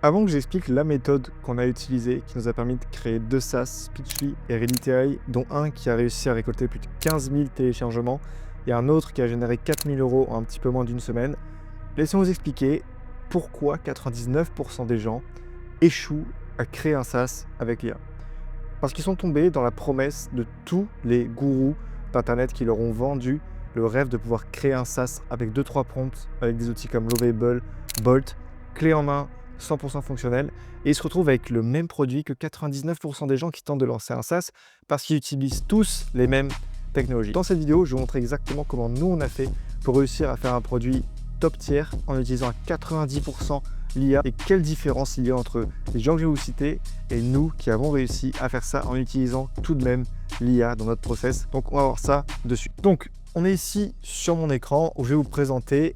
Avant que j'explique la méthode qu'on a utilisée, qui nous a permis de créer 2 SaaS, Speechly et Hereditary, dont un qui a réussi à récolter plus de 15 000 téléchargements et un autre qui a généré 4 000 € en un petit peu moins d'une semaine, laissons vous expliquer pourquoi 99% des gens échouent à créer un SaaS avec l'IA. Parce qu'ils sont tombés dans la promesse de tous les gourous d'internet qui leur ont vendu le rêve de pouvoir créer un SaaS avec 2-3 prompts, avec des outils comme Lovable, Bolt, clé en main, 100% fonctionnel, et ils se retrouvent avec le même produit que 99% des gens qui tentent de lancer un SaaS parce qu'ils utilisent tous les mêmes technologies. Dans cette vidéo, je vais vous montrer exactement comment nous on a fait pour réussir à faire un produit top tier en utilisant à 90% l'IA et quelle différence il y a entre les gens que je vais vous citer et nous qui avons réussi à faire ça en utilisant tout de même l'IA dans notre process. Donc on va voir ça dessus. Donc on est ici sur mon écran où je vais vous présenter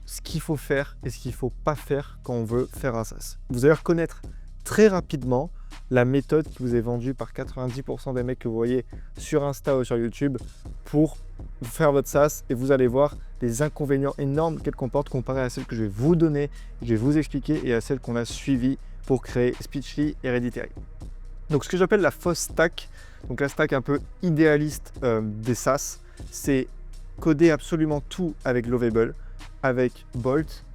ce qu'il faut faire et ce qu'il ne faut pas faire quand on veut faire un SaaS. Vous allez reconnaître très rapidement la méthode qui vous est vendue par 90% des mecs que vous voyez sur Insta ou sur YouTube pour faire votre SaaS, et vous allez voir les inconvénients énormes qu'elle comporte comparé à celle que je vais vous donner, je vais vous expliquer, et à celle qu'on a suivie pour créer Speechly et Hereditary. Donc ce que j'appelle la fausse stack, donc la stack un peu idéaliste des SaaS, c'est coder absolument tout avec Lovable, avec Bolt.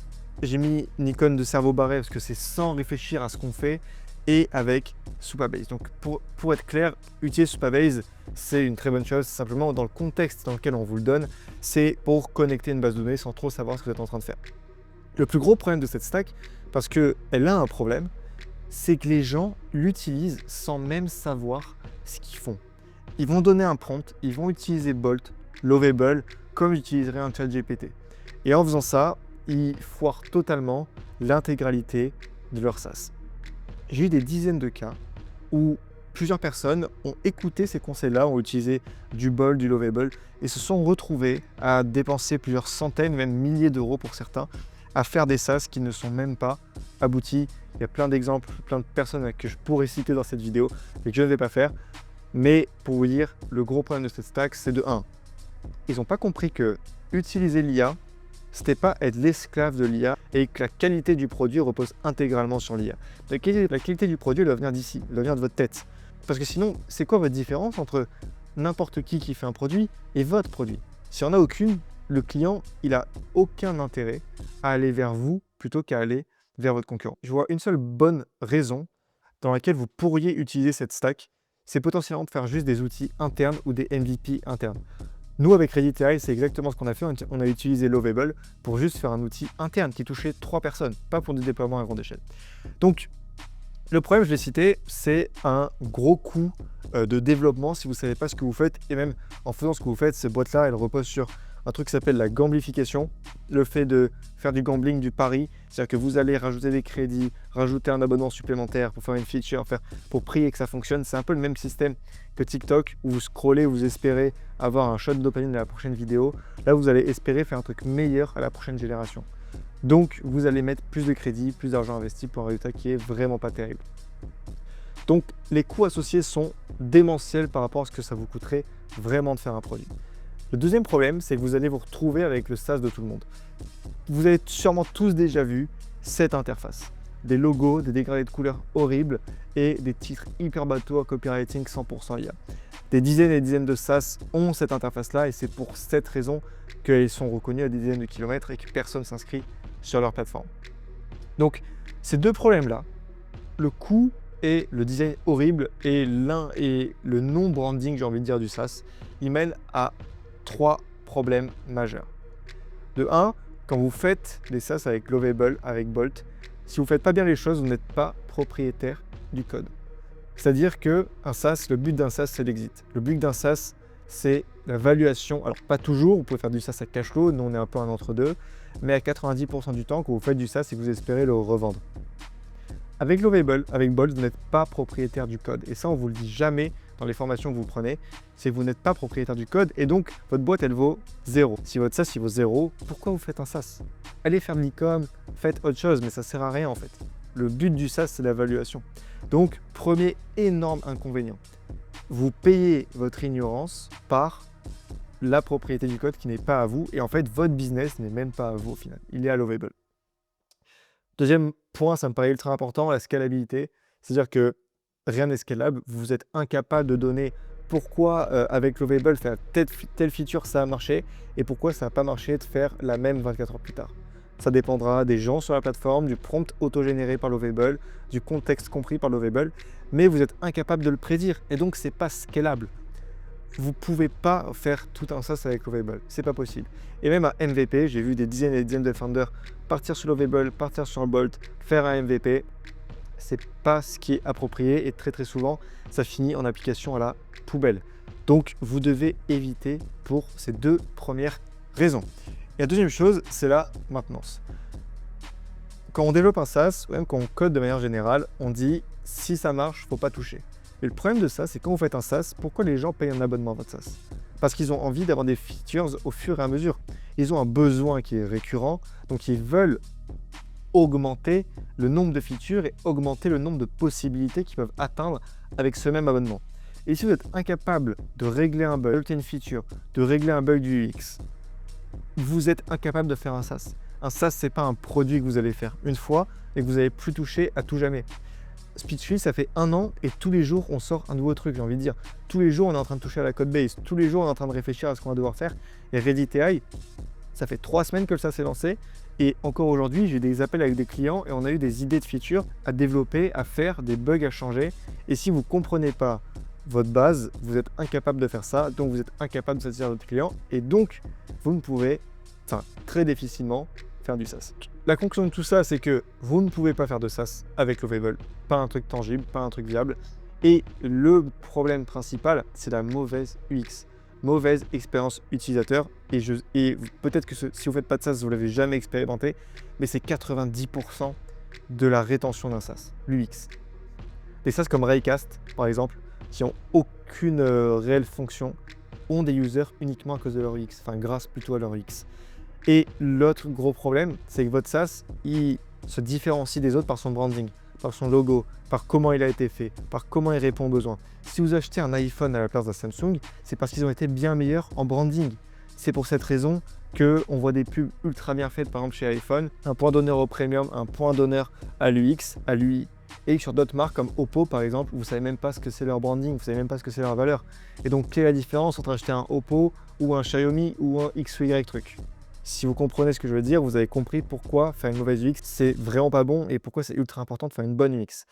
J'ai mis une icône de cerveau barré parce que c'est sans réfléchir à ce qu'on fait, et avec Supabase. Donc pour être clair, utiliser Supabase, c'est une très bonne chose. Simplement, dans le contexte dans lequel on vous le donne, c'est pour connecter une base de données sans trop savoir ce que vous êtes en train de faire. Le plus gros problème de cette stack, parce qu'elle a un problème, c'est que les gens l'utilisent sans même savoir ce qu'ils font. Ils vont donner un prompt, ils vont utiliser Bolt, Lovable, comme utiliserait un chat GPT. Et en faisant ça, ils foirent totalement l'intégralité de leur SaaS. J'ai eu des dizaines de cas où plusieurs personnes ont écouté ces conseils-là, ont utilisé du Bolt, du Lovable, et se sont retrouvés à dépenser plusieurs centaines, même milliers d'euros pour certains, à faire des SaaS qui ne sont même pas aboutis. Il y a plein d'exemples, plein de personnes que je pourrais citer dans cette vidéo, mais que je ne vais pas faire. Mais pour vous dire, le gros problème de cette stack, c'est de 1. Ils n'ont pas compris que utiliser l'IA, c'était pas être l'esclave de l'IA et que la qualité du produit repose intégralement sur l'IA. La qualité du produit, elle doit venir d'ici, elle doit venir de votre tête. Parce que sinon, c'est quoi votre différence entre n'importe qui fait un produit et votre produit? S'il n'y en a aucune, le client, il n'a aucun intérêt à aller vers vous plutôt qu'à aller vers votre concurrent. Je vois une seule bonne raison dans laquelle vous pourriez utiliser cette stack, c'est potentiellement de faire juste des outils internes ou des MVP internes. Nous, avec Hereditary, c'est exactement ce qu'on a fait. On a utilisé Lovable pour juste faire un outil interne qui touchait 3 personnes, pas pour du déploiement à grande échelle. Donc, le problème, je l'ai cité, c'est un gros coût de développement si vous ne savez pas ce que vous faites. Et même en faisant ce que vous faites, ces boîtes-là, elles reposent sur un truc qui s'appelle la gamblification, le fait de faire du gambling, du pari. C'est-à-dire que vous allez rajouter des crédits, rajouter un abonnement supplémentaire pour faire une feature, pour prier que ça fonctionne. C'est un peu le même système que TikTok où vous scrollez, vous espérez avoir un shot de dopamine à la prochaine vidéo. Là, vous allez espérer faire un truc meilleur à la prochaine génération. Donc, vous allez mettre plus de crédit, plus d'argent investi pour un résultat qui est vraiment pas terrible. Donc, les coûts associés sont démentiels par rapport à ce que ça vous coûterait vraiment de faire un produit. Le deuxième problème, c'est que vous allez vous retrouver avec le SaaS de tout le monde. Vous avez sûrement tous déjà vu cette interface. Des logos, des dégradés de couleurs horribles et des titres hyper bateaux à copywriting 100% IA. Des dizaines et des dizaines de SaaS ont cette interface-là, et c'est pour cette raison qu'ils sont reconnus à des dizaines de kilomètres et que personne ne s'inscrit sur leur plateforme. Donc, ces deux problèmes-là, le coût et le design horrible et le non-branding, j'ai envie de dire, du SaaS, ils mènent à 3 problèmes majeurs. De 1, quand vous faites des SaaS avec Lovable, avec Bolt, si vous ne faites pas bien les choses, vous n'êtes pas propriétaire du code. C'est-à-dire que un SaaS, le but d'un SaaS, c'est l'exit. Le but d'un SaaS, c'est la valuation. Alors, pas toujours, vous pouvez faire du SaaS à cash flow, nous on est un peu un entre-deux, mais à 90% du temps, quand vous faites du SaaS, c'est que vous espérez le revendre. Avec Lovable, avec Bolt, vous n'êtes pas propriétaire du code. Et ça, on ne vous le dit jamais dans les formations que vous prenez, c'est que vous n'êtes pas propriétaire du code et donc votre boîte, elle vaut 0. Si votre SaaS, il vaut 0, pourquoi vous faites un SaaS? Allez faire de l'e-com, faites autre chose, mais ça ne sert à rien en fait. Le but du SaaS, c'est la valuation. Donc, premier énorme inconvénient, vous payez votre ignorance par la propriété du code qui n'est pas à vous, et en fait, votre business n'est même pas à vous au final. Il est à Lovable. Deuxième point, ça me paraît ultra important, la scalabilité. C'est-à-dire que rien n'est scalable. Vous êtes incapable de donner pourquoi avec Lovable faire telle feature ça a marché et pourquoi ça n'a pas marché de faire la même 24 heures plus tard. Ça dépendra des gens sur la plateforme, du prompt auto-généré par Lovable, du contexte compris par Lovable, mais vous êtes incapable de le prédire et donc c'est pas scalable. Vous pouvez pas faire tout un SaaS avec Lovable, c'est pas possible. Et même à MVP, j'ai vu des dizaines et des dizaines de founders partir sur Lovable, partir sur Bolt, faire un MVP. C'est pas ce qui est approprié et très souvent, ça finit en application à la poubelle. Donc, vous devez éviter pour ces deux premières raisons. Et la deuxième chose, c'est la maintenance. Quand on développe un SaaS, ou même quand on code de manière générale, on dit si ça marche, faut pas toucher. Et le problème de ça, c'est quand vous faites un SaaS, pourquoi les gens payent un abonnement à votre SaaS? Parce qu'ils ont envie d'avoir des features au fur et à mesure. Ils ont un besoin qui est récurrent, donc ils veulent augmenter le nombre de features et augmenter le nombre de possibilités qu'ils peuvent atteindre avec ce même abonnement. Et si vous êtes incapable de régler un bug, d'ajouter une feature, de régler un bug du UX, vous êtes incapable de faire un SaaS. Un SaaS, c'est pas un produit que vous allez faire une fois et que vous n'allez plus toucher à tout jamais. Speechly, ça fait 1 an et tous les jours, on sort un nouveau truc, j'ai envie de dire. Tous les jours, on est en train de toucher à la code base. Tous les jours, on est en train de réfléchir à ce qu'on va devoir faire. Et Reddit.ai, ça fait 3 semaines que ça s'est lancé. Et encore aujourd'hui, j'ai des appels avec des clients et on a eu des idées de features à développer, à faire, des bugs à changer. Et si vous ne comprenez pas votre base, vous êtes incapable de faire ça. Donc, vous êtes incapable de satisfaire votre client. Et donc, vous ne pouvez, très difficilement, faire du SaaS. La conclusion de tout ça, c'est que vous ne pouvez pas faire de SaaS avec Lovable. Pas un truc tangible, pas un truc viable. Et le problème principal, c'est la mauvaise UX. Mauvaise expérience utilisateur. Et peut-être que si vous ne faites pas de SaaS, vous ne l'avez jamais expérimenté, mais c'est 90% de la rétention d'un SaaS, l'UX. Des SaaS comme Raycast, par exemple, qui n'ont aucune réelle fonction, ont des users uniquement à cause de leur UX, enfin grâce plutôt à leur UX. Et l'autre gros problème, c'est que votre SaaS, il se différencie des autres par son branding, par son logo, par comment il a été fait, par comment il répond aux besoins. Si vous achetez un iPhone à la place d'un Samsung, c'est parce qu'ils ont été bien meilleurs en branding. C'est pour cette raison qu'on voit des pubs ultra bien faites, par exemple chez iPhone, un point d'honneur au premium, un point d'honneur à l'UX, à l'UI. Et sur d'autres marques comme Oppo par exemple, vous ne savez même pas ce que c'est leur branding, vous ne savez même pas ce que c'est leur valeur. Et donc quelle est la différence entre acheter un Oppo ou un Xiaomi ou un X ou Y truc? Si vous comprenez ce que je veux dire, vous avez compris pourquoi faire une mauvaise UX, c'est vraiment pas bon et pourquoi c'est ultra important de faire une bonne UX.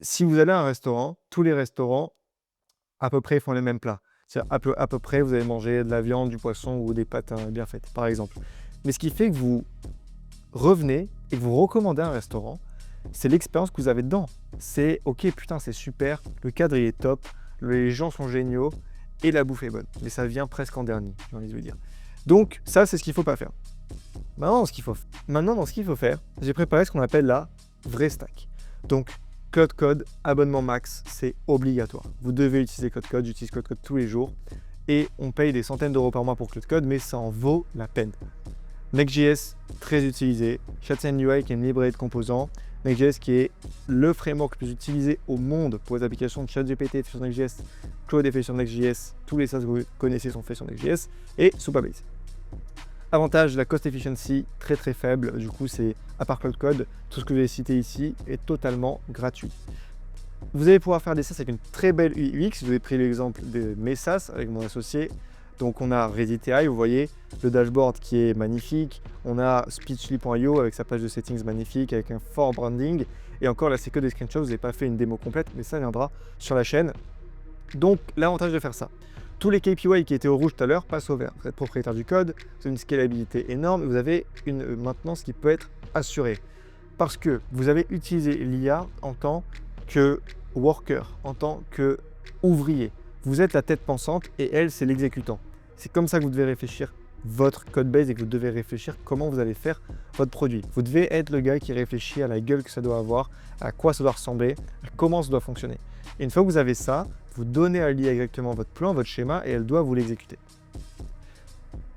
Si vous allez à un restaurant, tous les restaurants, à peu près, font les mêmes plats. C'est-à-dire à peu près, vous allez manger de la viande, du poisson ou des pâtes bien faites, par exemple. Mais ce qui fait que vous revenez et que vous recommandez un restaurant, c'est l'expérience que vous avez dedans. C'est ok, putain, c'est super, le cadre il est top, les gens sont géniaux et la bouffe est bonne. Mais ça vient presque en dernier, j'ai envie de vous dire. Donc ça, c'est ce qu'il ne faut pas faire. Maintenant, dans ce qu'il faut faire, j'ai préparé ce qu'on appelle la vraie stack. Donc, Code, abonnement max, c'est obligatoire. Vous devez utiliser Code, j'utilise Code tous les jours. Et on paye des centaines d'euros par mois pour Code, mais ça en vaut la peine. Next.js, très utilisé. Shadcen UI qui est une librairie de composants. Next.js qui est le framework le plus utilisé au monde pour les applications de ChatGPT est fait sur Next.js, Claude est fait sur Next.js, tous les SaaS que vous connaissez sont faits sur Next.js et Supabase. Avantage, la cost efficiency très faible, du coup c'est à part Code, tout ce que je vais citer ici est totalement gratuit. Vous allez pouvoir faire des SaaS avec une très belle UX, je vous ai pris l'exemple de mes SaaS avec mon associé. Donc on a Reddit.ai, vous voyez, le dashboard qui est magnifique, on a Speechly.io avec sa page de settings magnifique, avec un fort branding, et encore là c'est que des screenshots, vous n'avez pas fait une démo complète, mais ça viendra sur la chaîne. Donc l'avantage de faire ça, tous les KPI qui étaient au rouge tout à l'heure passent au vert. Vous êtes propriétaire du code, vous avez une scalabilité énorme, vous avez une maintenance qui peut être assurée. Parce que vous avez utilisé l'IA en tant que worker, en tant que ouvrier. Vous êtes la tête pensante et elle, c'est l'exécutant. C'est comme ça que vous devez réfléchir votre code base et que vous devez réfléchir comment vous allez faire votre produit. Vous devez être le gars qui réfléchit à la gueule que ça doit avoir, à quoi ça doit ressembler, à comment ça doit fonctionner. Et une fois que vous avez ça, vous donnez à l'IA exactement votre plan, votre schéma et elle doit vous l'exécuter.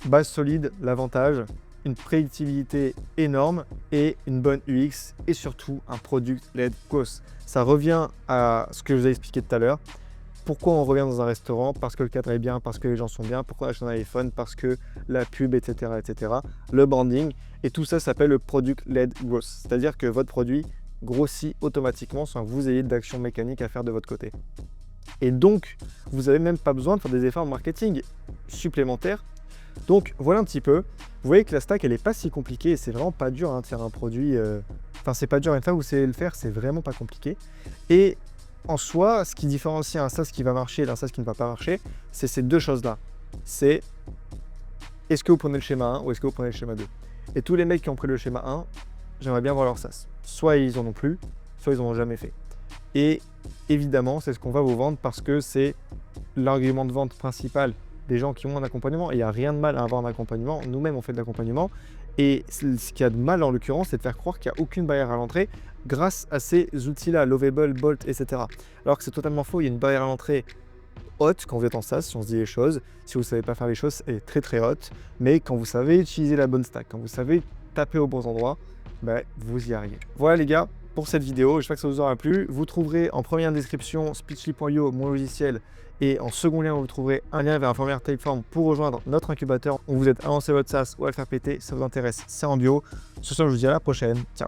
Base solide, l'avantage, une prédictibilité énorme et une bonne UX et surtout un product-led growth. Ça revient à ce que je vous ai expliqué tout à l'heure. pourquoi on revient dans un restaurant? Parce que le cadre est bien, parce que les gens sont bien. Pourquoi on achète un iPhone? Parce que la pub, etc., etc. Le branding. Et tout ça s'appelle le Product-Led Growth. C'est-à-dire que votre produit grossit automatiquement sans que vous ayez d'action mécanique à faire de votre côté. Et donc, vous n'avez même pas besoin de faire des efforts marketing supplémentaires. Donc, voilà un petit peu. Vous voyez que la stack, elle n'est pas si compliquée. C'est vraiment pas dur de faire un produit. Enfin, c'est pas dur. Une fois que vous savez le faire, c'est vraiment pas compliqué. Et en soi, ce qui différencie un SaaS qui va marcher d'un SaaS qui ne va pas marcher, c'est ces deux choses-là. C'est est-ce que vous prenez le schéma 1 ou est-ce que vous prenez le schéma 2? Et tous les mecs qui ont pris le schéma 1, j'aimerais bien voir leur SaaS. Soit ils en ont plus, soit ils en ont jamais fait. Et évidemment, c'est ce qu'on va vous vendre parce que c'est l'argument de vente principal des gens qui ont un accompagnement. Et il n'y a rien de mal à avoir un accompagnement. Nous-mêmes, on fait de l'accompagnement. Et ce qu'il y a de mal, en l'occurrence, c'est de faire croire qu'il n'y a aucune barrière à l'entrée grâce à ces outils-là, Lovable, Bolt, etc. Alors que c'est totalement faux. Il y a une barrière à l'entrée haute quand vous êtes en SaaS, si on se dit les choses. Si vous ne savez pas faire les choses, elle est très très haute. Mais quand vous savez utiliser la bonne stack, quand vous savez taper aux bons endroits, ben, vous y arrivez. Voilà les gars, pour cette vidéo. J'espère que ça vous aura plu. Vous trouverez en première description Speechly.io, mon logiciel. Et en second lien, vous trouverez un lien vers un formulaire Typeform pour rejoindre notre incubateur. On vous aide à lancer votre SaaS ou à le faire péter. Si ça vous intéresse, c'est en bio. Ce soir, je vous dis à la prochaine. Ciao.